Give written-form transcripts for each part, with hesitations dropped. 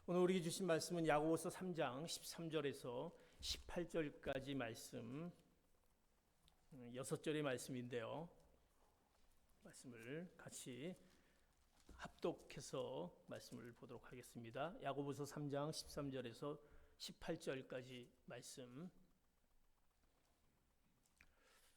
오늘 우리에게 주신 말씀은 야고보서 3장 13절에서 18절까지 말씀, 6절의 말씀인데요. 말씀을 같이 합독해서 말씀을 보도록 하겠습니다. 야고보서 3장 13절에서 18절까지 말씀,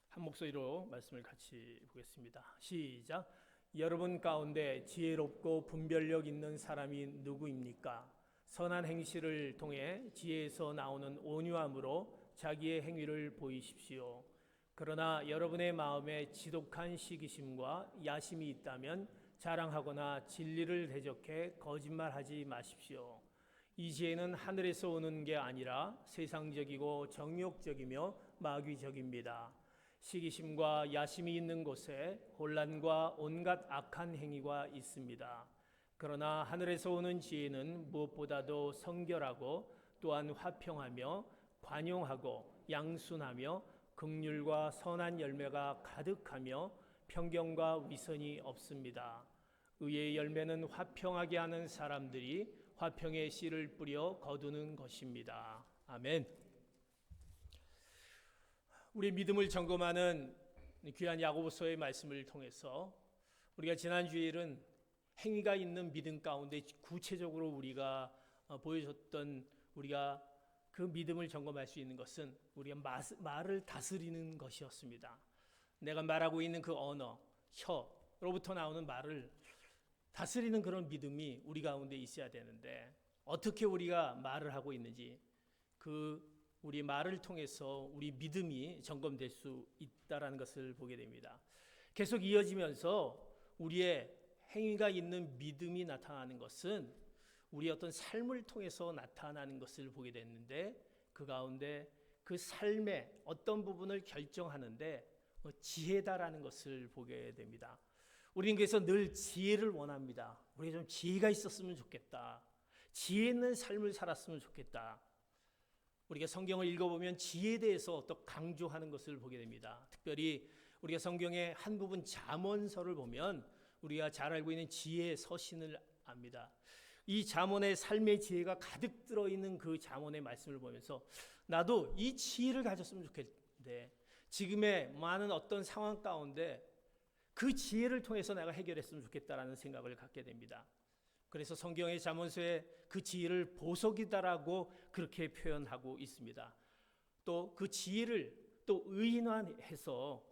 한 목소리로 말씀을 같이 보겠습니다. 시작. 여러분 가운데 지혜롭고 분별력 있는 사람이 누구입니까? 선한 행실을 통해 지혜에서 나오는 온유함으로 자기의 행위를 보이십시오. 그러나 여러분의 마음에 지독한 시기심과 야심이 있다면 자랑하거나 진리를 대적해 거짓말하지 마십시오. 이 지혜는 하늘에서 오는 게 아니라 세상적이고 정욕적이며 마귀적입니다. 시기심과 야심이 있는 곳에 혼란과 온갖 악한 행위가 있습니다. 그러나 하늘에서 오는 지혜는 무엇보다도 성결하고 또한 화평하며 관용하고 양순하며 긍휼과 선한 열매가 가득하며 편견과 위선이 없습니다. 의의 열매는 화평하게 하는 사람들이 화평의 씨를 뿌려 거두는 것입니다. 아멘. 우리 믿음을 점검하는 귀한 야고보서의 말씀을 통해서 우리가 지난 주일은 행위가 있는 믿음 가운데 구체적으로 우리가 보여줬던 우리가 그 믿음을 점검할 수 있는 것은 우리가 말을 다스리는 것이었습니다. 내가 말하고 있는 그 언어, 혀로부터 나오는 말을 다스리는 그런 믿음이 우리 가운데 있어야 되는데 어떻게 우리가 말을 하고 있는지 우리 말을 통해서 우리 믿음이 점검될 수 있다라는 것을 보게 됩니다. 계속 이어지면서 우리의 행위가 있는 믿음이 나타나는 것은 우리의 어떤 삶을 통해서 나타나는 것을 보게 됐는데 그 가운데 그 삶의 어떤 부분을 결정하는데 지혜다라는 것을 보게 됩니다. 우리는 그래서 늘 지혜를 원합니다. 우리가 좀 지혜가 있었으면 좋겠다. 지혜 있는 삶을 살았으면 좋겠다. 우리가 성경을 읽어보면 지혜에 대해서 또 강조하는 것을 보게 됩니다. 특별히 우리가 성경의 한 부분 잠언서를 보면 우리가 잘 알고 있는 지혜의 서신을 압니다. 이 잠언의 삶의 지혜가 가득 들어있는 그 잠언의 말씀을 보면서 나도 이 지혜를 가졌으면 좋겠는데 지금의 많은 어떤 상황 가운데 그 지혜를 통해서 내가 해결했으면 좋겠다라는 생각을 갖게 됩니다. 그래서 성경의 잠언서에 그 지혜를 보석이다라고 그렇게 표현하고 있습니다. 또 그 지혜를 또 의인화해서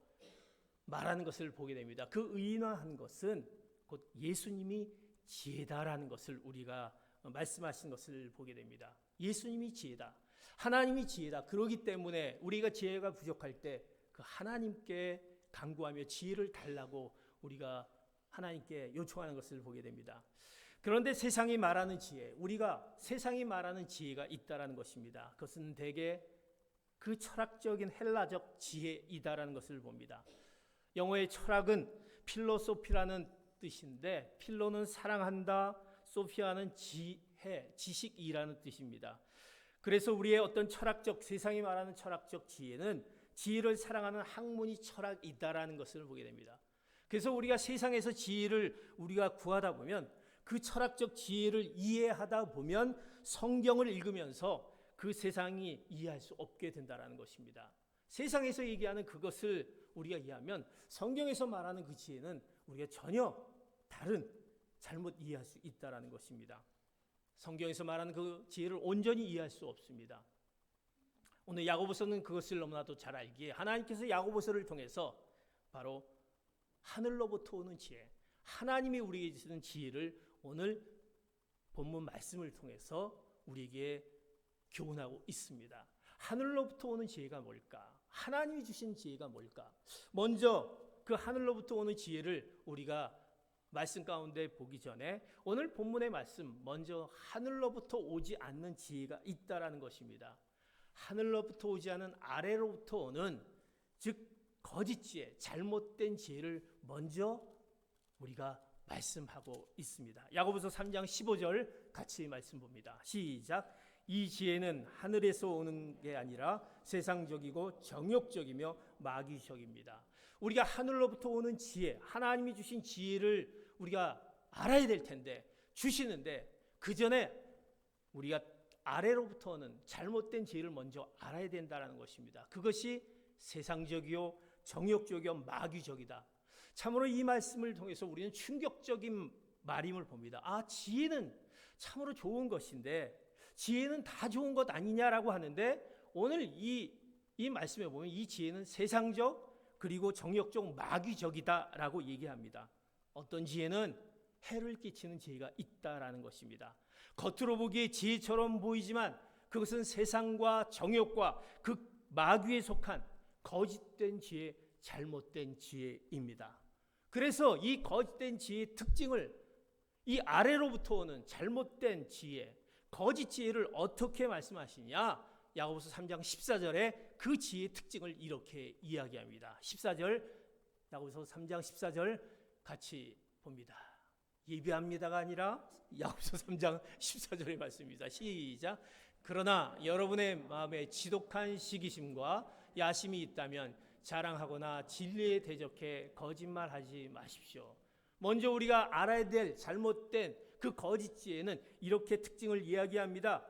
말하는 것을 보게 됩니다. 그 의인화한 것은 곧 예수님이 지혜다라는 것을 우리가 말씀하신 것을 보게 됩니다. 예수님이 지혜다. 하나님이 지혜다. 그렇기 때문에 우리가 지혜가 부족할 때 그 하나님께 간구하며 지혜를 달라고 우리가 하나님께 요청하는 것을 보게 됩니다. 그런데 세상이 말하는 지혜, 우리가 세상이 말하는 지혜가 있다라는 것입니다. 그것은 대개 그 철학적인 헬라적 지혜이다라는 것을 봅니다. 영어의 철학은 필로소피라는 뜻인데 필로는 사랑한다, 소피아는 지혜, 지식이라는 뜻입니다. 그래서 우리의 어떤 철학적, 세상이 말하는 철학적 지혜는 지혜를 사랑하는 학문이 철학이다라는 것을 보게 됩니다. 그래서 우리가 세상에서 지혜를 우리가 구하다 보면 그 철학적 지혜를 이해하다 보면 성경을 읽으면서 그 세상이 이해할 수 없게 된다는 것입니다. 세상에서 얘기하는 그것을 우리가 이해하면 성경에서 말하는 그 지혜는 우리가 전혀 다른 잘못 이해할 수 있다는 것입니다. 성경에서 말하는 그 지혜를 온전히 이해할 수 없습니다. 오늘 야고보서는 그것을 너무나도 잘 알기에 하나님께서 야고보서를 통해서 바로 하늘로부터 오는 지혜, 하나님이 우리에게 주시는 지혜를 오늘 본문 말씀을 통해서 우리에게 교훈하고 있습니다. 하늘로부터 오는 지혜가 뭘까? 하나님이 주신 지혜가 뭘까? 먼저 그 하늘로부터 오는 지혜를 우리가 말씀 가운데 보기 전에 오늘 본문의 말씀 먼저 하늘로부터 오지 않는 지혜가 있다라는 것입니다. 하늘로부터 오지 않은 아래로부터 오는 즉 거짓 지혜, 잘못된 지혜를 먼저 우리가 말씀하고 있습니다. 야고보서 3장 15절 같이 말씀 봅니다. 시작. 이 지혜는 하늘에서 오는 게 아니라 세상적이고 정욕적이며 마귀적입니다. 우리가 하늘로부터 오는 지혜, 하나님이 주신 지혜를 우리가 알아야 될 텐데 주시는데 그 전에 우리가 아래로부터 오는 잘못된 지혜를 먼저 알아야 된다는 것입니다. 그것이 세상적이요 정욕적이요 마귀적이다. 참으로 이 말씀을 통해서 우리는 충격적인 말임을 봅니다. 지혜는 참으로 좋은 것인데 지혜는 다 좋은 것 아니냐라고 하는데 오늘 이 말씀에 보면 이 지혜는 세상적 그리고 정욕적 마귀적이다라고 얘기합니다. 어떤 지혜는 해를 끼치는 지혜가 있다라는 것입니다. 겉으로 보기에 지혜처럼 보이지만 그것은 세상과 정욕과 그 마귀에 속한 거짓된 지혜, 잘못된 지혜입니다. 그래서 이 거짓된 지혜의 특징을 이 아래로부터 오는 잘못된 지혜, 거짓 지혜를 어떻게 말씀하시냐? 야고보서 3장 14절에 그 지혜의 특징을 이렇게 이야기합니다. 14절, 야고보서 3장 14절 같이 봅니다. 예비합니다가 아니라 야고보서 3장 14절의 말씀입니다. 시작. 그러나 여러분의 마음에 지독한 시기심과 야심이 있다면 자랑하거나 진리에 대적해 거짓말하지 마십시오. 먼저 우리가 알아야 될 잘못된 그 거짓 지혜는 이렇게 특징을 이야기합니다.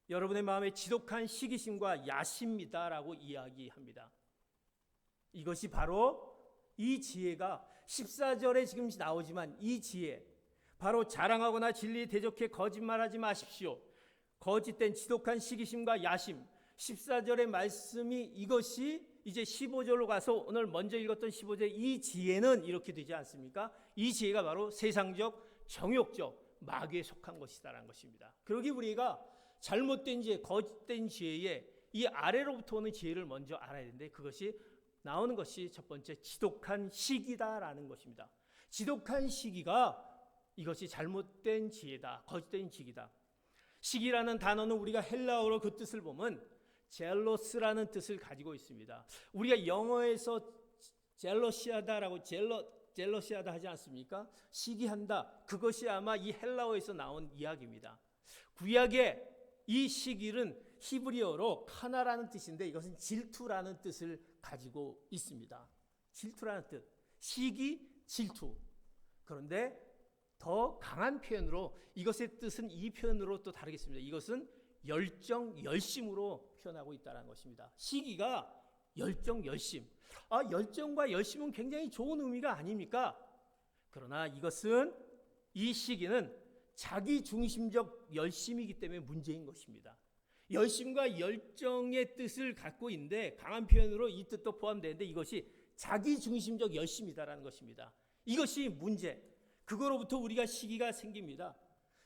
여러분의 마음에 지독한 시기심과 야심이다라고 이야기합니다. 이것이 바로 이 지혜가 14절에 지금 나오지만 이 지혜 바로 자랑하거나 진리에 대적해 거짓말하지 마십시오. 거짓된 지독한 시기심과 야심 14절의 말씀이 이것이 이제 15절로 가서 오늘 먼저 읽었던 15절 이 지혜는 이렇게 되지 않습니까? 이 지혜가 바로 세상적 정욕적 마귀에 속한 것이다라는 것입니다. 그러기 우리가 잘못된 지혜, 거짓된 지혜에 이 아래로부터 오는 지혜를 먼저 알아야 되는데 그것이 나오는 것이 첫 번째 지독한 시기다라는 것입니다. 지독한 시기가 이것이 잘못된 지혜다, 거짓된 지혜다. 시기라는 단어는 우리가 헬라어로 그 뜻을 보면 젤로스라는 뜻을 가지고 있습니다. 우리가 영어에서 젤러시하다라고 젤러시하다 하지 않습니까? 시기한다. 그것이 아마 이 헬라어에서 나온 이야기입니다. 구약의 이 시기는 히브리어로 카나라는 뜻인데 이것은 질투라는 뜻을 가지고 있습니다. 질투라는 뜻. 시기, 질투. 그런데 더 강한 표현으로 이것의 뜻은 이 표현으로 또 다르겠습니다. 이것은 열정, 열심으로 표현하고 있다는 것입니다. 시기가 열정, 열심. 열정과 열심은 굉장히 좋은 의미가 아닙니까? 그러나 이것은 이 시기는 자기 중심적 열심이기 때문에 문제인 것입니다. 열심과 열정의 뜻을 갖고 있는데 강한 표현으로 이 뜻도 포함되는데 이것이 자기 중심적 열심이다라는 것입니다. 이것이 문제. 그거로부터 우리가 시기가 생깁니다.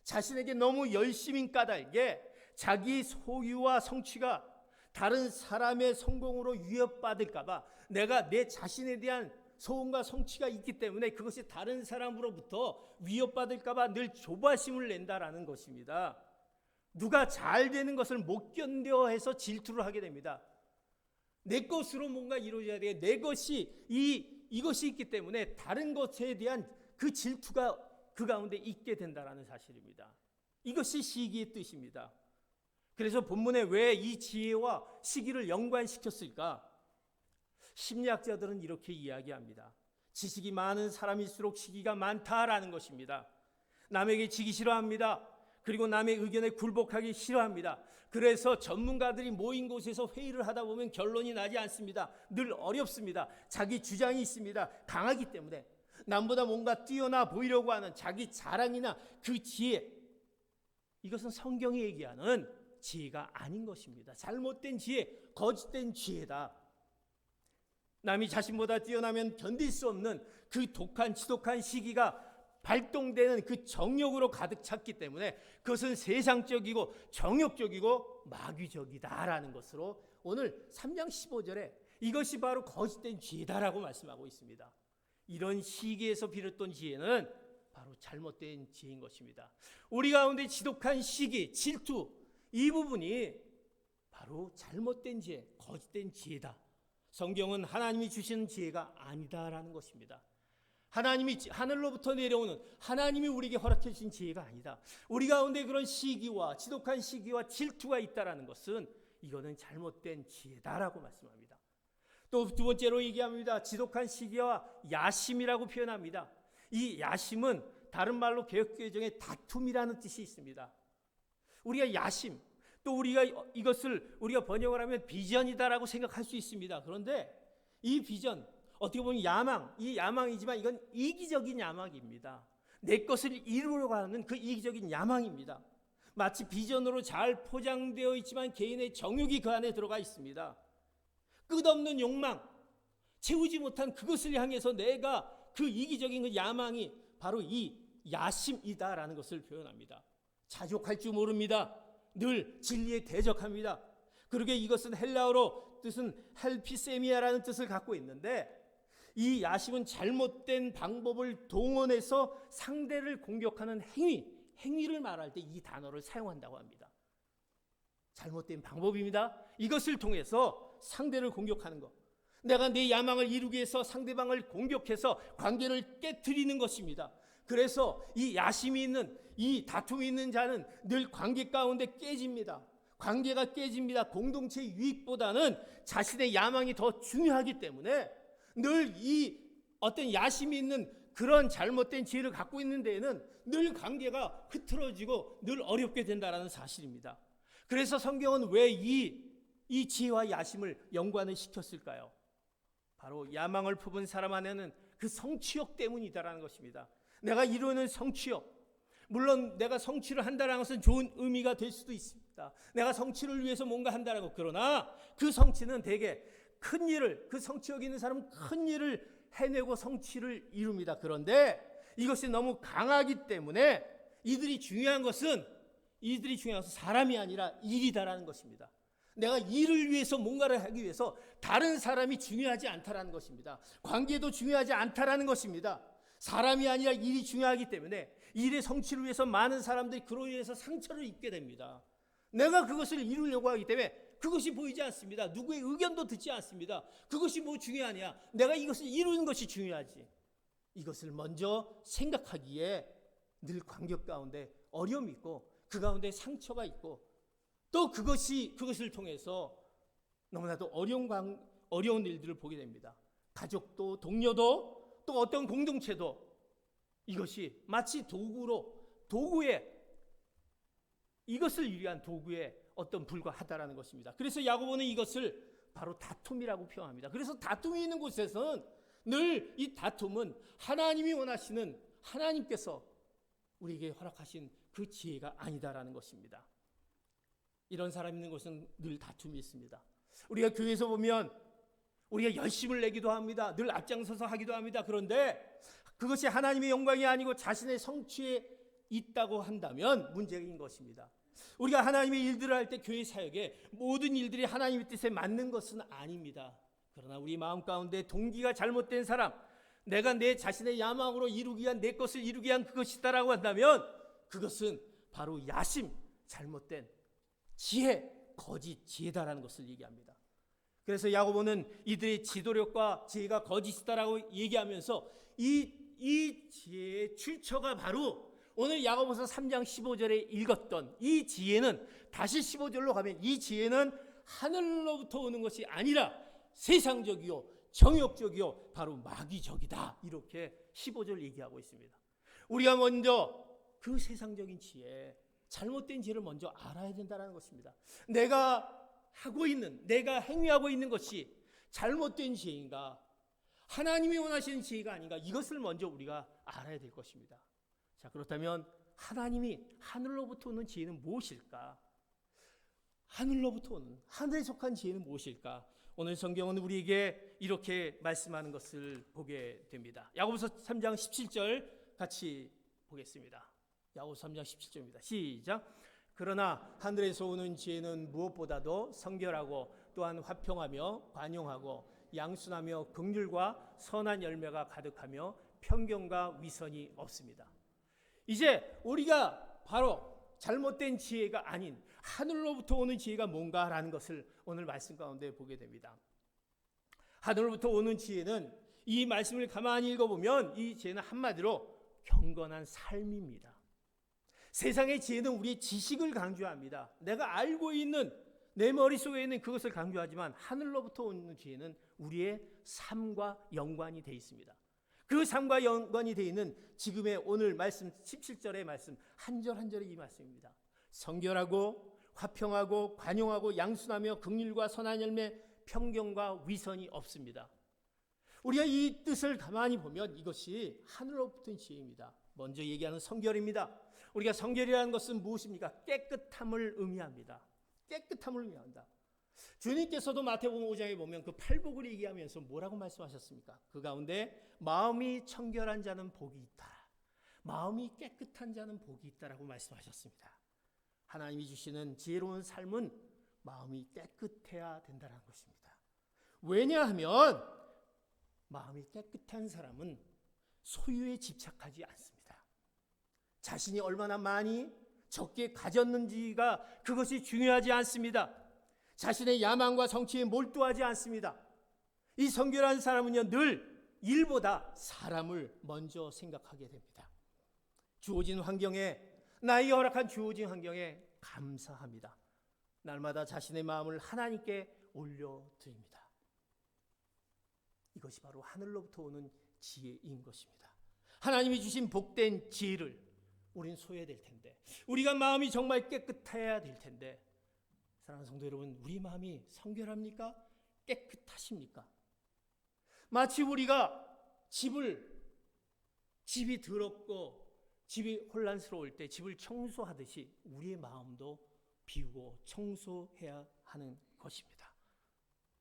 자신에게 너무 열심인 까닭에 자기 소유와 성취가 다른 사람의 성공으로 위협받을까봐 내가 내 자신에 대한 소원과 성취가 있기 때문에 그것이 다른 사람으로부터 위협받을까봐 늘 조바심을 낸다라는 것입니다. 누가 잘 되는 것을 못 견뎌해서 질투를 하게 됩니다. 내 것으로 뭔가 이루어져야 돼. 내 것이 이것이 있기 때문에 다른 것에 대한 그 질투가 그 가운데 있게 된다라는 사실입니다. 이것이 시기의 뜻입니다. 그래서 본문에 왜 이 지혜와 시기를 연관시켰을까? 심리학자들은 이렇게 이야기합니다. 지식이 많은 사람일수록 시기가 많다라는 것입니다. 남에게 지기 싫어합니다. 그리고 남의 의견에 굴복하기 싫어합니다. 그래서 전문가들이 모인 곳에서 회의를 하다 보면 결론이 나지 않습니다. 늘 어렵습니다. 자기 주장이 있습니다. 강하기 때문에 남보다 뭔가 뛰어나 보이려고 하는 자기 자랑이나 그 지혜, 이것은 성경이 얘기하는 지혜가 아닌 것입니다. 잘못된 지혜, 거짓된 지혜다. 남이 자신보다 뛰어나면 견딜 수 없는 그 독한 지독한 시기가 발동되는 그 정욕으로 가득 찼기 때문에 그것은 세상적이고 정욕적이고 마귀적이다라는 것으로 오늘 3장 15절에 이것이 바로 거짓된 지혜다라고 말씀하고 있습니다. 이런 시기에서 비롯된 지혜는 바로 잘못된 지혜인 것입니다. 우리 가운데 지독한 시기, 질투, 이 부분이 바로 잘못된 지혜, 거짓된 지혜다. 성경은 하나님이 주시는 지혜가 아니다라는 것입니다. 하나님이 하늘로부터 내려오는 하나님이 우리에게 허락해 주신 지혜가 아니다. 우리 가운데 그런 시기와 지독한 시기와 질투가 있다라는 것은 이거는 잘못된 지혜다라고 말씀합니다. 또 두 번째로 얘기합니다. 지독한 시기와 야심이라고 표현합니다. 이 야심은 다른 말로 개혁개정에 다툼이라는 뜻이 있습니다. 우리가 야심, 또 우리가 이것을 우리가 번역을 하면 비전이다라고 생각할 수 있습니다. 그런데 이 비전, 어떻게 보면 야망, 이 야망이지만 이건 이기적인 야망입니다. 내 것을 이루려고 하는 그 이기적인 야망입니다. 마치 비전으로 잘 포장되어 있지만 개인의 정욕이 그 안에 들어가 있습니다. 끝없는 욕망, 채우지 못한 그것을 향해서 내가 그 이기적인 그 야망이 바로 이 야심이다라는 것을 표현합니다. 자족할 줄 모릅니다. 늘 진리에 대적합니다. 그러게 이것은 헬라어로 뜻은 헬피세미아라는 뜻을 갖고 있는데, 이 야심은 잘못된 방법을 동원해서 상대를 공격하는 행위를 말할 때 이 단어를 사용한다고 합니다. 잘못된 방법입니다. 이것을 통해서 상대를 공격하는 것, 내가 내 야망을 이루기 위해서 상대방을 공격해서 관계를 깨트리는 것입니다. 그래서 이 야심이 있는, 이 다툼이 있는 자는 늘 관계 가운데 깨집니다. 관계가 깨집니다. 공동체의 유익보다는 자신의 야망이 더 중요하기 때문에 늘 이 어떤 야심이 있는 그런 잘못된 지혜를 갖고 있는 데에는 늘 관계가 흐트러지고 늘 어렵게 된다는 사실입니다. 그래서 성경은 왜 이 지혜와 야심을 연관을 시켰을까요? 바로 야망을 품은 사람 안에는 그 성취욕 때문이다라는 것입니다. 내가 이루는 성취욕, 물론 내가 성취를 한다는 것은 좋은 의미가 될 수도 있습니다. 내가 성취를 위해서 뭔가 한다는 것, 그러나 그 성취는 대개 큰 일을, 그 성취욕이 있는 사람은 큰 일을 해내고 성취를 이룹니다. 그런데 이것이 너무 강하기 때문에 이들이 중요한 것은 사람이 아니라 일이다라는 것입니다. 내가 일을 위해서 뭔가를 하기 위해서 다른 사람이 중요하지 않다라는 것입니다. 관계도 중요하지 않다라는 것입니다. 사람이 아니라 일이 중요하기 때문에 일의 성취를 위해서 많은 사람들이 그로 인해서 상처를 입게 됩니다. 내가 그것을 이루려고 하기 때문에 그것이 보이지 않습니다. 누구의 의견도 듣지 않습니다. 그것이 뭐 중요하냐? 내가 이것을 이루는 것이 중요하지. 이것을 먼저 생각하기에 늘 관계 가운데 어려움이 있고 그 가운데 상처가 있고, 또 그것을 통해서 너무나도 어려운 일들을 보게 됩니다. 가족도, 동료도, 또 어떤 공동체도 이것이 마치 이것을 위한 도구에 어떤 불과하다라는 것입니다. 그래서 야고보는 이것을 바로 다툼이라고 표현합니다. 그래서 다툼이 있는 곳에서는 늘 이 다툼은 하나님이 원하시는, 하나님께서 우리에게 허락하신 그 지혜가 아니다라는 것입니다. 이런 사람 있는 곳은 늘 다툼이 있습니다. 우리가 교회에서 보면 우리가 열심을 내기도 합니다. 늘 앞장서서 하기도 합니다. 그런데 그것이 하나님의 영광이 아니고 자신의 성취에 있다고 한다면 문제인 것입니다. 우리가 하나님의 일들을 할 때 교회 사역에 모든 일들이 하나님의 뜻에 맞는 것은 아닙니다. 그러나 우리 마음 가운데 동기가 잘못된 사람, 내가 내 자신의 야망으로 이루기 위한, 내 것을 이루기 위한 그것이다라고 한다면 그것은 바로 야심, 잘못된 지혜, 거짓 지혜다라는 것을 얘기합니다. 그래서 야고보는 이들의 지도력과 지혜가 거짓이다라고 얘기하면서 이 지혜의 출처가 바로 오늘 야고보서 3장 15절에 읽었던 이 지혜는, 다시 15절로 가면 이 지혜는 하늘로부터 오는 것이 아니라 세상적이요 정욕적이요 바로 마귀적이다, 이렇게 15절 얘기하고 있습니다. 우리가 먼저 그 세상적인 지혜, 잘못된 지혜를 먼저 알아야 된다는 것입니다. 내가 행위하고 있는 것이 잘못된 지혜인가, 하나님이 원하시는 지혜가 아닌가, 이것을 먼저 우리가 알아야 될 것입니다. 자, 그렇다면 하나님이 하늘로부터 오는 지혜는 무엇일까? 하늘로부터 오는, 하늘에 속한 지혜는 무엇일까? 오늘 성경은 우리에게 이렇게 말씀하는 것을 보게 됩니다. 야고보서 3장 17절 같이 보겠습니다. 야고보서 3장 17절입니다. 시작. 그러나 하늘에서 오는 지혜는 무엇보다도 성결하고 또한 화평하며 관용하고 양순하며 긍휼과 선한 열매가 가득하며 편견과 위선이 없습니다. 이제 우리가 바로 잘못된 지혜가 아닌 하늘로부터 오는 지혜가 뭔가라는 것을 오늘 말씀 가운데 보게 됩니다. 하늘로부터 오는 지혜는, 이 말씀을 가만히 읽어보면 이 지혜는 한마디로 경건한 삶입니다. 세상의 지혜는 우리의 지식을 강조합니다. 내가 알고 있는, 내 머릿속에 있는 그것을 강조하지만 하늘로부터 오는 지혜는 우리의 삶과 연관이 되어 있습니다. 그 삶과 연관이 되어 있는 지금의 오늘 말씀 17절의 말씀 한 절 한 절이 이 말씀입니다. 성결하고 화평하고 관용하고 양순하며 긍휼과 선한 열매 평경과 위선이 없습니다. 우리가 이 뜻을 가만히 보면 이것이 하늘로부터 지혜입니다. 먼저 얘기하는 성결입니다. 우리가 성결이라는 것은 무엇입니까? 깨끗함을 의미합니다. 깨끗함을 의미한다. 주님께서도 마태복음 5장에 보면 그 팔복을 얘기하면서 뭐라고 말씀하셨습니까? 그 가운데 마음이 청결한 자는 복이 있다. 마음이 깨끗한 자는 복이 있다라고 말씀하셨습니다. 하나님이 주시는 지혜로운 삶은 마음이 깨끗해야 된다는 것입니다. 왜냐하면 마음이 깨끗한 사람은 소유에 집착하지 않습니다. 자신이 얼마나 많이 적게 가졌는지가 그것이 중요하지 않습니다. 자신의 야망과 성취에 몰두하지 않습니다. 이 성결한 사람은요, 늘 일보다 사람을 먼저 생각하게 됩니다. 주어진 환경에, 나에게 허락한 주어진 환경에 감사합니다. 날마다 자신의 마음을 하나님께 올려드립니다. 이것이 바로 하늘로부터 오는 지혜인 것입니다. 하나님이 주신 복된 지혜를 우리는 소유해야 될 텐데, 우리가 마음이 정말 깨끗해야 될 텐데, 사랑하는 성도 여러분, 우리 마음이 성결합니까? 깨끗하십니까? 마치 우리가 집이 더럽고 집이 혼란스러울 때 집을 청소하듯이 우리의 마음도 비우고 청소해야 하는 것입니다.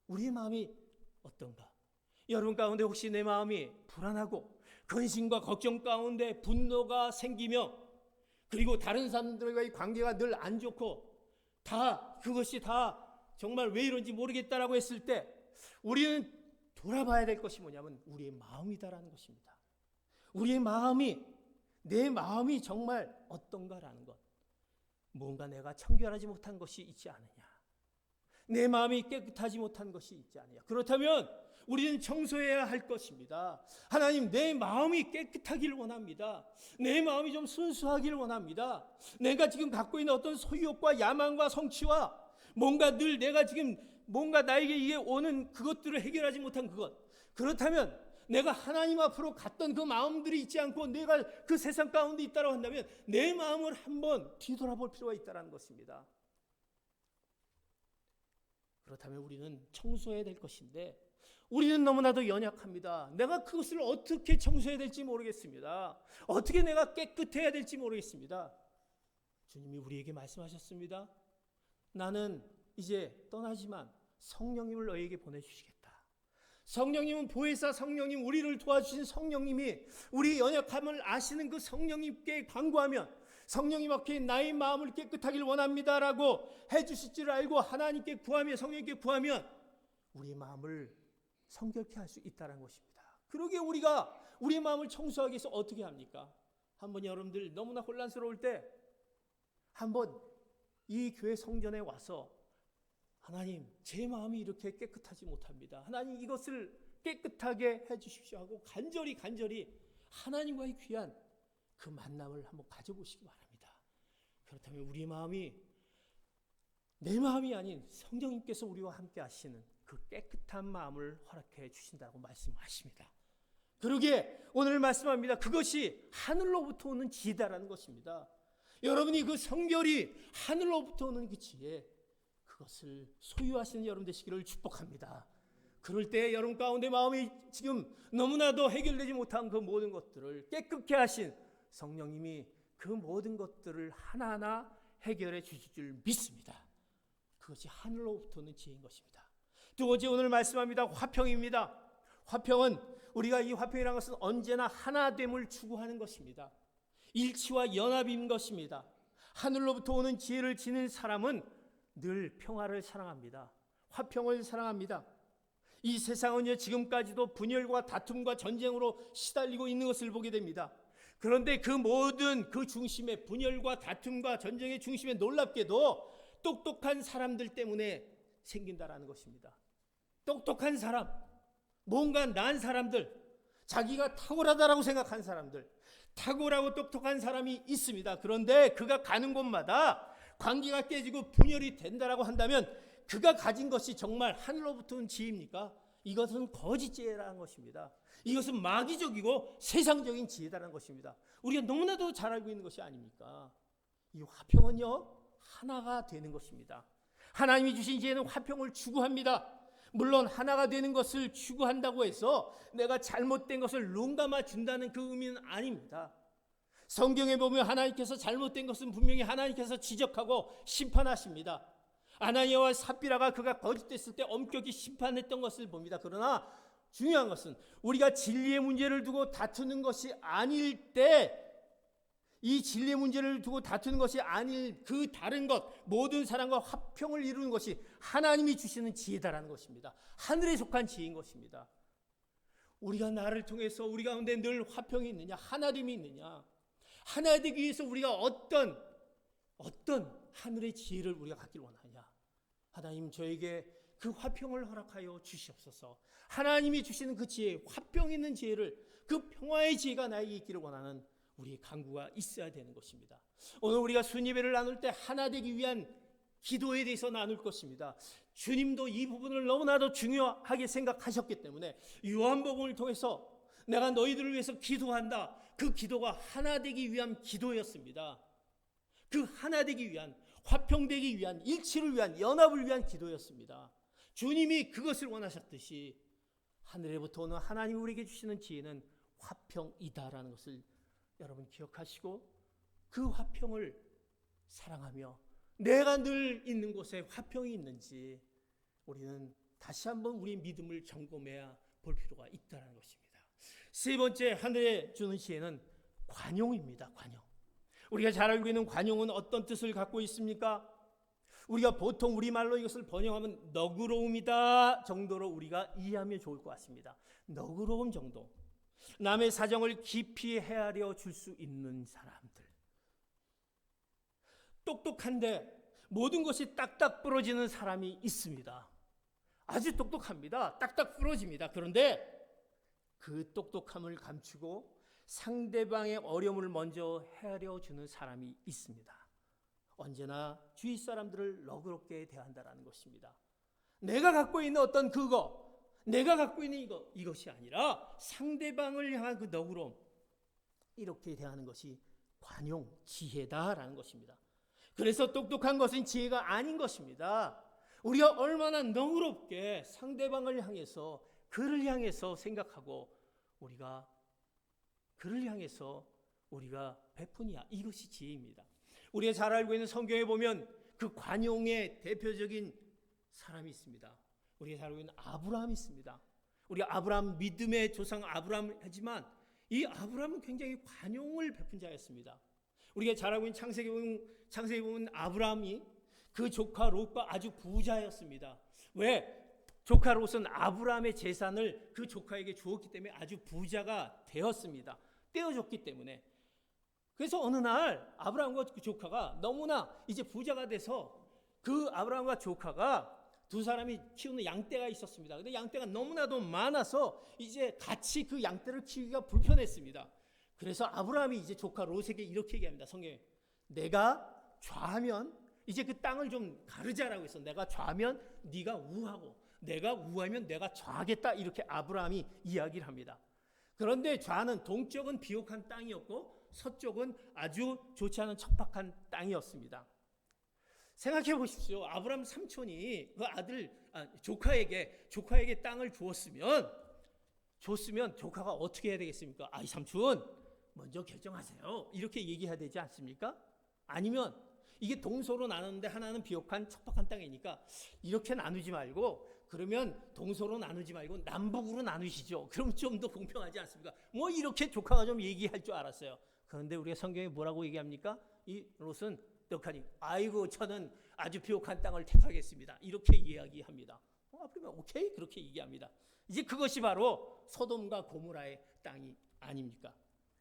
우리의 마음이 어떤가? 여러분 가운데 혹시 내 마음이 불안하고 근심과 걱정 가운데 분노가 생기며, 그리고 다른 사람들과의 관계가 늘 안 좋고 그것이 다 정말 왜 이런지 모르겠다라고 했을 때 우리는 돌아봐야 될 것이 뭐냐면 우리의 마음이다라는 것입니다. 우리의 마음이, 내 마음이 정말 어떤가라는 것. 뭔가 내가 청결하지 못한 것이 있지 않느냐, 내 마음이 깨끗하지 못한 것이 있지 않느냐. 그렇다면 우리는 청소해야 할 것입니다. 하나님, 내 마음이 깨끗하기를 원합니다. 내 마음이 좀 순수하기를 원합니다. 내가 지금 갖고 있는 어떤 소유욕과 야망과 성취와 뭔가 늘 내가 지금 뭔가 나에게 이게 오는 그것들을 해결하지 못한 그것, 그렇다면 내가 하나님 앞으로 갔던 그 마음들이 있지 않고 내가 그 세상 가운데 있다고 한다면 내 마음을 한번 뒤돌아볼 필요가 있다는 것입니다. 그렇다면 우리는 청소해야 될 것인데 우리는 너무나도 연약합니다. 내가 그것을 어떻게 청소해야 될지 모르겠습니다. 어떻게 내가 깨끗해야 될지 모르겠습니다. 주님이 우리에게 말씀하셨습니다. 나는 이제 떠나지만 성령님을 너희에게 보내주시겠다. 성령님은 보혜사 성령님, 우리를 도와주신 성령님이 우리의 연약함을 아시는 그 성령님께 간구하면 성령님 앞에 나의 마음을 깨끗하길 원합니다라고 해주실 줄 알고 하나님께 구하며 성령님께 구하면 우리의 마음을 성결케 할 수 있다는 것입니다. 그러기에 우리가 우리의 마음을 청소하기 위해서 어떻게 합니까? 한번 여러분들 너무나 혼란스러울 때 한번 이 교회 성전에 와서 하나님, 제 마음이 이렇게 깨끗하지 못합니다. 하나님, 이것을 깨끗하게 해주십시오 하고 간절히 하나님과의 귀한 그 만남을 한번 가져보시기 바랍니다. 그렇다면 우리의 마음이 내 마음이 아닌 성령님께서 우리와 함께 하시는 그 깨끗한 마음을 허락해 주신다고 말씀하십니다. 그러기에 오늘 말씀합니다. 그것이 하늘로부터 오는 지혜다라는 것입니다. 여러분이 그 성결이 하늘로부터 오는 그 지혜, 그것을 소유하시는 여러분 되시기를 축복합니다. 그럴 때 여러분 가운데 마음이 지금 너무나도 해결되지 못한 그 모든 것들을 깨끗게 하신 성령님이 그 모든 것들을 하나하나 해결해 주실 줄 믿습니다. 그것이 하늘로부터 오는 지혜인 것입니다. 두 번째 오늘 말씀합니다. 화평입니다. 화평은 우리가 이 화평이라는 것은 언제나 하나됨을 추구하는 것입니다. 일치와 연합인 것입니다. 하늘로부터 오는 지혜를 지닌 사람은 늘 평화를 사랑합니다. 화평을 사랑합니다. 이 세상은요, 지금까지도 분열과 다툼과 전쟁으로 시달리고 있는 것을 보게 됩니다. 그런데 그 모든 그 중심에, 분열과 다툼과 전쟁의 중심에 놀랍게도 똑똑한 사람들 때문에 생긴다라는 것입니다. 똑똑한 사람, 뭔가 난 사람들, 자기가 탁월하다라고 생각한 사람들, 탁월하고 똑똑한 사람이 있습니다. 그런데 그가 가는 곳마다 관계가 깨지고 분열이 된다라고 한다면 그가 가진 것이 정말 하늘로부터 온 지혜입니까? 이것은 거짓 지혜라는 것입니다. 이것은 마귀적이고 세상적인 지혜다라는 것입니다. 우리가 너무나도 잘 알고 있는 것이 아닙니까? 이 화평은요, 하나가 되는 것입니다. 하나님이 주신 지혜는 화평을 추구합니다. 물론 하나가 되는 것을 추구한다고 해서 내가 잘못된 것을 눈감아 준다는 그 의미는 아닙니다. 성경에 보면 하나님께서 잘못된 것은 분명히 하나님께서 지적하고 심판하십니다. 아나니아와 삽비라가 그가 거짓됐을 때 엄격히 심판했던 것을 봅니다. 그러나 중요한 것은 우리가 진리의 문제를 두고 다투는 것이 아닐 때, 이 진리의 문제를 두고 다투는 것이 아닐 그 다른 것, 모든 사람과 화평을 이루는 것이 하나님이 주시는 지혜다라는 것입니다. 하늘에 속한 지혜인 것입니다. 우리가 나를 통해서 우리 가운데 늘 화평이 있느냐, 하나됨이 있느냐, 하나 되기 위해서 우리가 어떤 하늘의 지혜를 우리가 갖길 원하냐. 하나님, 저에게 그 화평을 허락하여 주시옵소서. 하나님이 주시는 그 지혜, 화평 있는 지혜를, 그 평화의 지혜가 나에게 있기를 원하는 우리의 간구가 있어야 되는 것입니다. 오늘 우리가 순예배를 나눌 때 하나 되기 위한 기도에 대해서 나눌 것입니다. 주님도 이 부분을 너무나도 중요하게 생각하셨기 때문에 요한복음을 통해서 내가 너희들을 위해서 기도한다, 그 기도가 하나 되기 위한 기도였습니다. 그 하나 되기 위한, 화평되기 위한, 일치를 위한, 연합을 위한 기도였습니다. 주님이 그것을 원하셨듯이 하늘에부터 오는 하나님 우리에게 주시는 지혜는 화평이다라는 것을 여러분 기억하시고, 그 화평을 사랑하며 내가 늘 있는 곳에 화평이 있는지 우리는 다시 한번 우리의 믿음을 점검해야 볼 필요가 있다는 것입니다. 세 번째 하늘에 주는 지혜는 관용입니다. 관용. 우리가 잘 알고 있는 관용은 어떤 뜻을 갖고 있습니까? 우리가 보통 우리말로 이것을 번역하면 너그러움이다 정도로 우리가 이해하면 좋을 것 같습니다. 너그러움 정도. 남의 사정을 깊이 헤아려 줄 수 있는 사람들. 똑똑한데 모든 것이 딱딱 부러지는 사람이 있습니다. 아주 똑똑합니다. 딱딱 부러집니다. 그런데 그 똑똑함을 감추고 상대방의 어려움을 먼저 헤아려 주는 사람이 있습니다. 언제나 주위 사람들을 너그럽게 대한다라는 것입니다. 내가 갖고 있는 어떤 그거, 내가 갖고 있는 이것이 아니라 상대방을 향한 그 너그러움, 이렇게 대하는 것이 관용, 지혜다라는 것입니다. 그래서 똑똑한 것은 지혜가 아닌 것입니다. 우리가 얼마나 너그럽게 상대방을 향해서, 그를 향해서 생각하고 우리가 그를 향해서 우리가 베푸냐, 이것이 지혜입니다. 우리가 잘 알고 있는 성경에 보면 그 관용의 대표적인 사람이 있습니다. 우리가 잘 알고 있는 아브라함이 있습니다. 우리가 아브라함, 믿음의 조상 아브라함 하지만 이 아브라함은 굉장히 관용을 베푼 자였습니다. 우리가 잘 알고 있는 창세기 보면 아브라함이 그 조카 롯과 아주 부자였습니다. 왜? 조카 롯은 아브라함의 재산을 그 조카에게 주었기 때문에 아주 부자가 되었습니다. 떼어줬기 때문에. 그래서 어느 날 아브라함과 그 조카가 너무나 이제 부자가 돼서 그 아브라함과 조카가 두 사람이 키우는 양떼가 있었습니다. 근데 양떼가 너무나도 많아서 이제 같이 그 양떼를 키우기가 불편했습니다. 그래서 아브라함이 이제 조카 롯에게 이렇게 얘기합니다. 성경에 내가 좌하면 이제 그 땅을 좀 가르자라고 해서 내가 좌하면 네가 우하고 내가 우하면 내가 좌하겠다, 이렇게 아브라함이 이야기를 합니다. 그런데 좌는 동쪽은 비옥한 땅이었고 서쪽은 아주 좋지 않은 척박한 땅이었습니다. 생각해 보십시오. 아브라함 삼촌이 그 조카에게 땅을 줬으면 조카가 어떻게 해야 되겠습니까? 이 삼촌 먼저 결정하세요, 이렇게 얘기해야 되지 않습니까? 아니면 이게 동서로 나누는데 하나는 비옥한 척박한 땅이니까 이렇게 나누지 말고, 그러면 동서로 나누지 말고 남북으로 나누시죠. 그럼 좀 더 공평하지 않습니까? 뭐 이렇게 조카가 좀 얘기할 줄 알았어요. 그런데 우리가 성경에 뭐라고 얘기합니까? 이 롯은 떡하니 아이고 저는 아주 비옥한 땅을 택하겠습니다, 이렇게 이야기합니다. 그러면 오케이, 그렇게 얘기합니다. 이제 그것이 바로 소돔과 고모라의 땅이 아닙니까?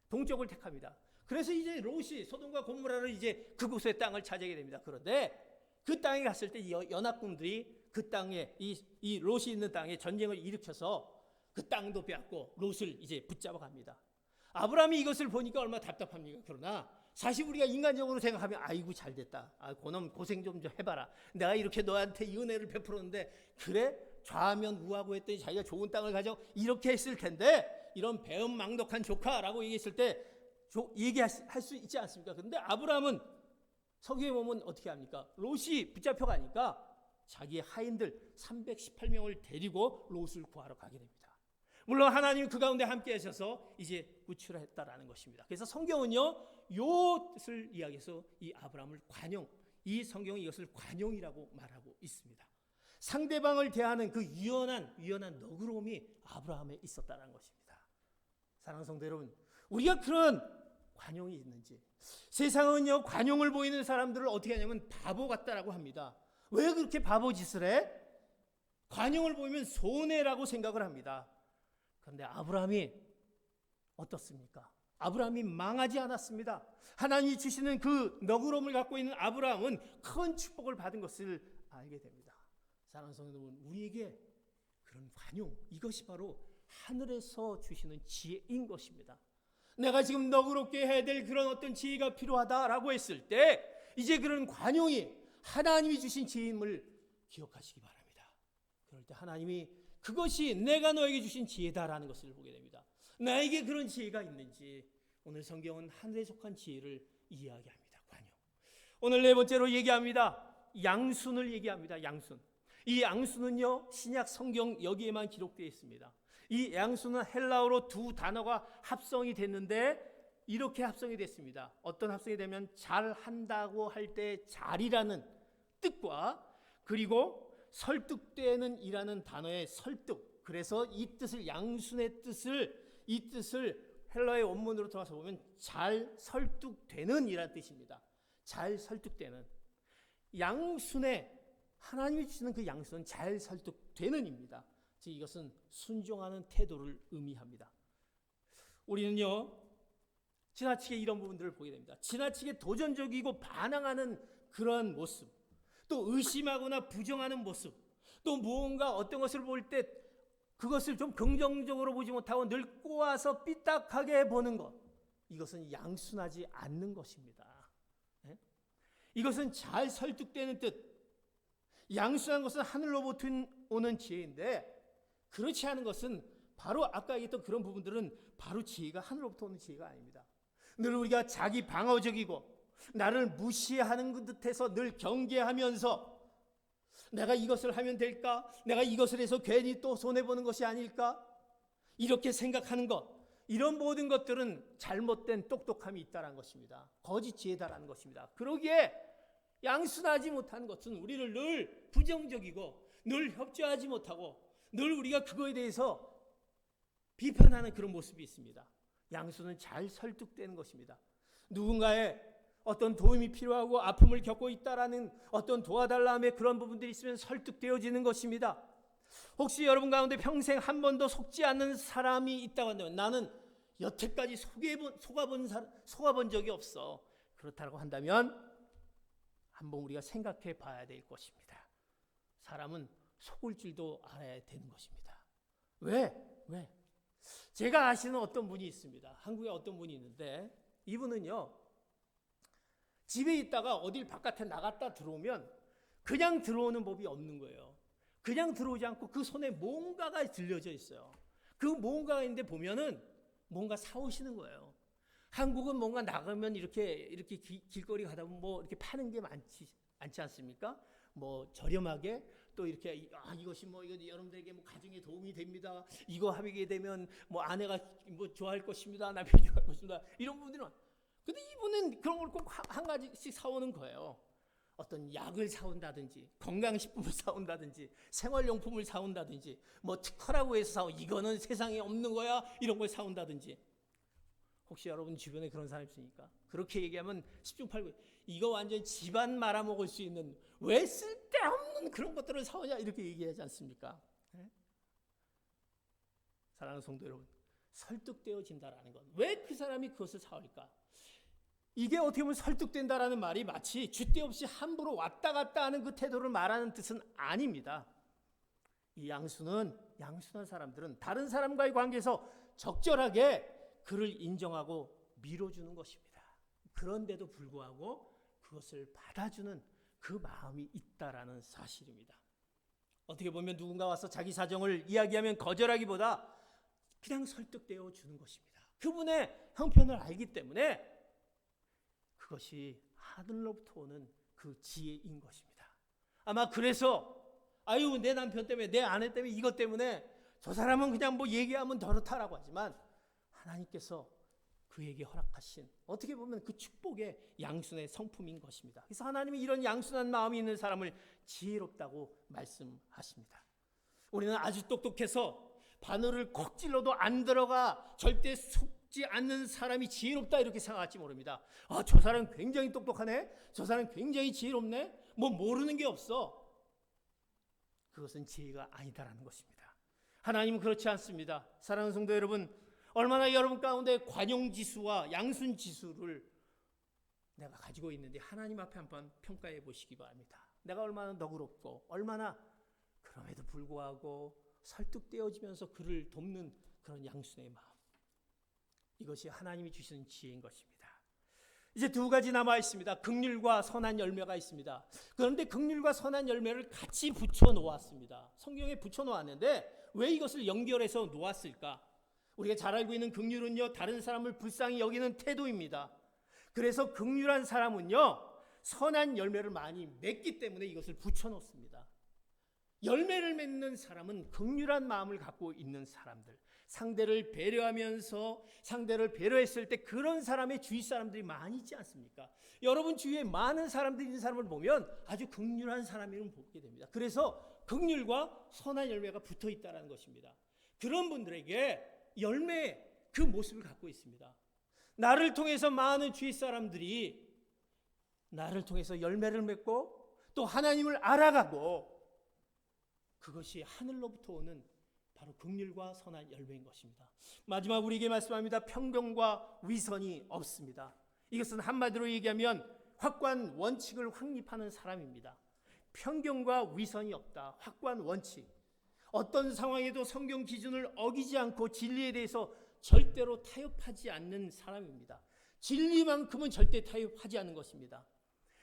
동쪽을 택합니다. 그래서 이제 롯이 소돔과 고모라를 이제 그곳의 땅을 차지하게 됩니다. 그런데 그 땅에 갔을 때 연합군들이 그 땅에 이 롯이 있는 땅에 전쟁을 일으켜서 그 땅도 빼앗고 롯을 이제 붙잡아 갑니다. 아브라함이 이것을 보니까 얼마나 답답합니까? 그러나 사실 우리가 인간적으로 생각하면 아이고 잘됐다, 그놈 고생 좀 해봐라, 내가 이렇게 너한테 이 은혜를 베풀었는데 그래? 좌하면 우하고 했더니 자기가 좋은 땅을 가져, 이렇게 했을 텐데, 이런 배은망덕한 조카라고 얘기했을 때 얘기할 수 있지 않습니까? 그런데 아브라함은 성경에 보면 어떻게 합니까? 롯이 붙잡혀 가니까 자기 하인들 318명을 데리고 롯을 구하러 가게 됩니다. 물론 하나님이 그 가운데 함께 하셔서 이제 구출했다라는 것입니다. 그래서 성경은요, 롯을 이야기해서 이 아브라함을 관용, 이 성경은 이것을 관용이라고 말하고 있습니다. 상대방을 대하는 그 유연한 너그러움이 아브라함에 있었다는 것입니다. 사랑하는 성도 여러분, 우리가 그런 관용이 있는지, 세상은요 관용을 보이는 사람들을 어떻게 하냐면 바보 같다라고 합니다. 왜 그렇게 바보 짓을 해? 관용을 보이면 손해라고 생각을 합니다. 그런데 아브라함이 어떻습니까? 아브라함이 망하지 않았습니다. 하나님이 주시는 그 너그러움을 갖고 있는 아브라함은 큰 축복을 받은 것을 알게 됩니다. 사랑하는 성도 여러분, 우리에게 그런 관용, 이것이 바로 하늘에서 주시는 지혜인 것입니다. 내가 지금 너그럽게 해야 될 그런 어떤 지혜가 필요하다라고 했을 때 이제 그런 관용이 하나님이 주신 지혜임을 기억하시기 바랍니다. 그럴 때 하나님이 그것이 내가 너에게 주신 지혜다라는 것을 보게 됩니다. 나에게 그런 지혜가 있는지, 오늘 성경은 하늘에 속한 지혜를 이야기합니다. 관용. 오늘 네 번째로 얘기합니다. 양순을 얘기합니다. 양순. 이 양순은요, 신약 성경 여기에만 기록되어 있습니다. 이 양수는 헬라어로 두 단어가 합성이 됐는데 이렇게 합성이 됐습니다. 어떤 합성이 되면 잘한다고 할 때 잘이라는 뜻과 그리고 설득되는 이라는 단어의 설득, 그래서 이 뜻을 양순의 이 뜻을 헬라어의 원문으로 들어가서 보면 잘 설득되는 이라는 뜻입니다. 잘 설득되는 양순의 하나님이 주시는 그 양순은 잘 설득되는 입니다. 즉 이것은 순종하는 태도를 의미합니다. 우리는요 지나치게 이런 부분들을 보게 됩니다. 지나치게 도전적이고 반항하는 그런 모습, 또 의심하거나 부정하는 모습, 또 무언가 어떤 것을 볼 때 그것을 좀 긍정적으로 보지 못하고 늘 꼬아서 삐딱하게 보는 것, 이것은 양순하지 않는 것입니다. 이것은 잘 설득되는 뜻, 양순한 것은 하늘로부터 오는 지혜인데 그렇지 않은 것은 바로 아까 얘기했던 그런 부분들은 바로 지혜가 하늘로부터 오는 지혜가 아닙니다. 늘 우리가 자기 방어적이고 나를 무시하는 듯해서 늘 경계하면서 내가 이것을 하면 될까? 내가 이것을 해서 괜히 또 손해보는 것이 아닐까? 이렇게 생각하는 것, 이런 모든 것들은 잘못된 똑똑함이 있다는 것입니다. 거짓 지혜다라는 것입니다. 그러기에 양순하지 못하는 것은 우리를 늘 부정적이고 늘 협조하지 못하고 늘 우리가 그거에 대해서 비판하는 그런 모습이 있습니다. 양수는 잘 설득되는 것입니다. 누군가의 어떤 도움이 필요하고 아픔을 겪고 있다라는 어떤 도와달라함의 그런 부분들이 있으면 설득되어지는 것입니다. 혹시 여러분 가운데 평생 한 번도 속지 않는 사람이 있다고 한다면, 나는 여태까지 속아본 적이 없어, 그렇다고 한다면 한번 우리가 생각해 봐야 될 것입니다. 사람은 속을 줄도 알아야 되는 것입니다. 왜? 제가 아시는 어떤 분이 있습니다. 한국에 어떤 분이 있는데 이분은요 집에 있다가 어딜 바깥에 나갔다 들어오면 그냥 들어오는 법이 없는 거예요. 그냥 들어오지 않고 그 손에 뭔가가 들려져 있어요. 그 뭔가가 있는데 보면은 뭔가 사오시는 거예요. 한국은 뭔가 나가면 이렇게 길거리 가다 보면 뭐 이렇게 파는 게 않지 않습니까? 뭐 저렴하게 또 이렇게 이것이 뭐 이거 여러분들에게 뭐 가정에 도움이 됩니다. 이거 하게 되면 뭐 아내가 뭐 좋아할 것입니다. 남편이 좋아할 것입니다. 이런 분들은, 근데 이분은 그런 걸 꼭 한 가지씩 사오는 거예요. 어떤 약을 사온다든지 건강식품을 사온다든지 생활용품을 사온다든지 뭐 특허라고 해서 이거는 세상에 없는 거야 이런 걸 사온다든지. 혹시 여러분 주변에 그런 사람 있습니까? 그렇게 얘기하면 10중 8구 이거 완전 집안 말아먹을 수 있는, 왜 쓸데없는 그런 것들을 사오냐 이렇게 얘기하지 않습니까? 네? 사랑하는 성도 여러분, 설득되어진다라는 것, 왜 그 사람이 그것을 사올까? 이게 어떻게 보면 설득된다라는 말이 마치 줏대 없이 함부로 왔다 갔다 하는 그 태도를 말하는 뜻은 아닙니다. 이 양순한 사람들은 다른 사람과의 관계에서 적절하게 그를 인정하고 밀어주는 것입니다. 그런데도 불구하고 그것을 받아주는 그 마음이 있다라는 사실입니다. 어떻게 보면 누군가 와서 자기 사정을 이야기하면 거절하기보다 그냥 설득되어 주는 것입니다. 그분의 형편을 알기 때문에 그것이 하늘로부터 오는 그 지혜인 것입니다. 아마 그래서 아유 내 남편 때문에 내 아내 때문에 이것 때문에 저 사람은 그냥 뭐 얘기하면 더렇다라고 하지만 하나님께서 그에게 허락하신 어떻게 보면 그 축복의 양순의 성품인 것입니다. 그래서 하나님이 이런 양순한 마음이 있는 사람을 지혜롭다고 말씀하십니다. 우리는 아주 똑똑해서 바늘을 콕 찔러도 안 들어가 절대 속지 않는 사람이 지혜롭다 이렇게 생각할지 모릅니다. 아, 저 사람 굉장히 똑똑하네. 저 사람 굉장히 지혜롭네. 뭐 모르는 게 없어. 그것은 지혜가 아니다라는 것입니다. 하나님은 그렇지 않습니다. 사랑하는 성도 여러분, 얼마나 여러분 가운데 관용지수와 양순지수를 내가 가지고 있는데 하나님 앞에 한번 평가해 보시기 바랍니다. 내가 얼마나 너그럽고 얼마나 그럼에도 불구하고 설득되어지면서 그를 돕는 그런 양순의 마음. 이것이 하나님이 주시는 지혜인 것입니다. 이제 두 가지 남아 있습니다. 긍휼과 선한 열매가 있습니다. 그런데 긍휼과 선한 열매를 같이 붙여 놓았습니다. 성경에 붙여 놓았는데 왜 이것을 연결해서 놓았을까? 우리가 잘 알고 있는 긍휼은요, 다른 사람을 불쌍히 여기는 태도입니다. 그래서 긍휼한 사람은요, 선한 열매를 많이 맺기 때문에 이것을 붙여 놓습니다. 열매를 맺는 사람은 긍휼한 마음을 갖고 있는 사람들, 상대를 배려하면서 상대를 배려했을 때 그런 사람의 주위 사람들이 많이 있지 않습니까? 여러분 주위에 많은 사람들이 있는 사람을 보면 아주 긍휼한 사람임을 보게 됩니다. 그래서 긍휼과 선한 열매가 붙어 있다는 것입니다. 그런 분들에게 열매의 그 모습을 갖고 있습니다. 나를 통해서 많은 주위 사람들이 나를 통해서 열매를 맺고 또 하나님을 알아가고 그것이 하늘로부터 오는 바로 긍휼과 선한 열매인 것입니다. 마지막 우리에게 말씀합니다. 편견과 위선이 없습니다. 이것은 한마디로 얘기하면 확고한 원칙을 확립하는 사람입니다. 편견과 위선이 없다. 확고한 원칙. 어떤 상황에도 성경 기준을 어기지 않고 진리에 대해서 절대로 타협하지 않는 사람입니다. 진리만큼은 절대 타협하지 않는 것입니다.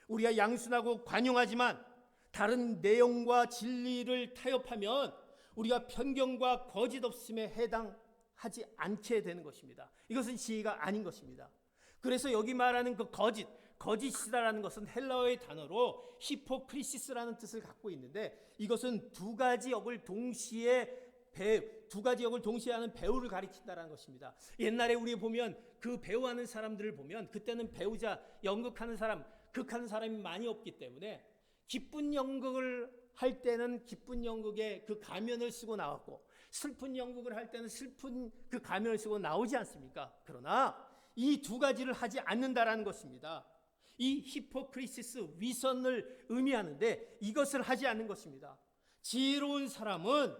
우리가 양순하고 관용하지만 다른 내용과 진리를 타협하면 우리가 편견과 거짓 없음에 해당하지 않게 되는 것입니다. 이것은 지혜가 아닌 것입니다. 그래서 여기 말하는 그 거짓이다라는 것은 헬라어의 단어로 히포크리시스라는 뜻을 갖고 있는데 이것은 두 가지 역을 동시에 하는 배우를 가리킨다라는 것입니다. 옛날에 우리 보면 그 배우하는 사람들을 보면 그때는 배우자, 연극하는 사람, 극하는 사람이 많이 없기 때문에 기쁜 연극을 할 때는 기쁜 연극의 그 가면을 쓰고 나왔고 슬픈 연극을 할 때는 슬픈 그 가면을 쓰고 나오지 않습니까? 그러나 이 두 가지를 하지 않는다라는 것입니다. 이 히포크리시스 위선을 의미하는데 이것을 하지 않는 것입니다. 지혜로운 사람은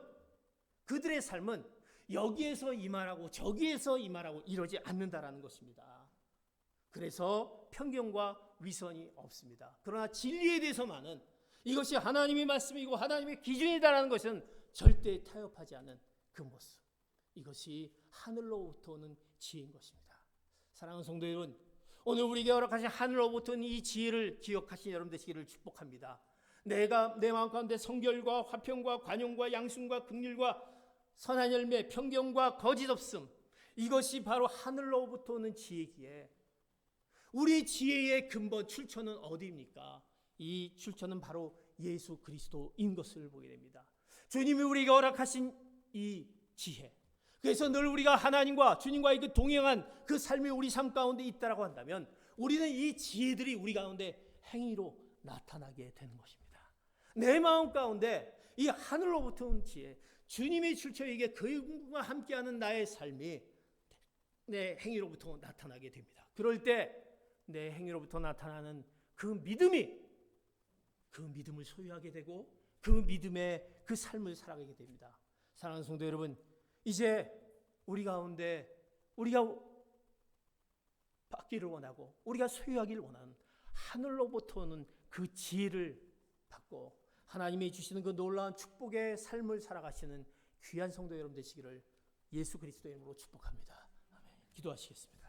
그들의 삶은 여기에서 이 말하고 저기에서 이 말하고 이러지 않는다라는 것입니다. 그래서 편견과 위선이 없습니다. 그러나 진리에 대해서만은 이것이 하나님의 말씀이고 하나님의 기준이다라는 것은 절대 타협하지 않는 그 모습. 이것이 하늘로부터 오는 지혜인 것입니다. 사랑하는 성도 여러분, 오늘 우리에게 허락하신 하늘로부터 오는 이 지혜를 기억하신 여러분 되시기를 축복합니다. 내가 내 마음 가운데 성결과 화평과 관용과 양순과 긍휼과 선한 열매, 편견과 거짓 없음, 이것이 바로 하늘로부터 오는 지혜기에 우리 지혜의 근본 출처는 어디입니까? 이 출처는 바로 예수 그리스도인 것을 보게 됩니다. 주님이 우리에게 허락하신 이 지혜, 그래서 늘 우리가 하나님과 주님과의 그 동행한 그 삶이 우리 삶 가운데 있다라고 한다면 우리는 이 지혜들이 우리 가운데 행위로 나타나게 되는 것입니다. 내 마음 가운데 이 하늘로부터 온 지혜, 주님의 출처에게 그분과 함께하는 나의 삶이 내 행위로부터 나타나게 됩니다. 그럴 때 내 행위로부터 나타나는 그 믿음이 그 믿음을 소유하게 되고 그 믿음의 그 삶을 살아가게 됩니다. 사랑하는 성도 여러분, 이제 우리 가운데 우리가 받기를 원하고 우리가 소유하기를 원하는 하늘로부터 오는 그 지혜를 받고 하나님이 주시는 그 놀라운 축복의 삶을 살아가시는 귀한 성도 여러분 되시기를 예수 그리스도의 이름으로 축복합니다. 아멘. 기도하시겠습니다.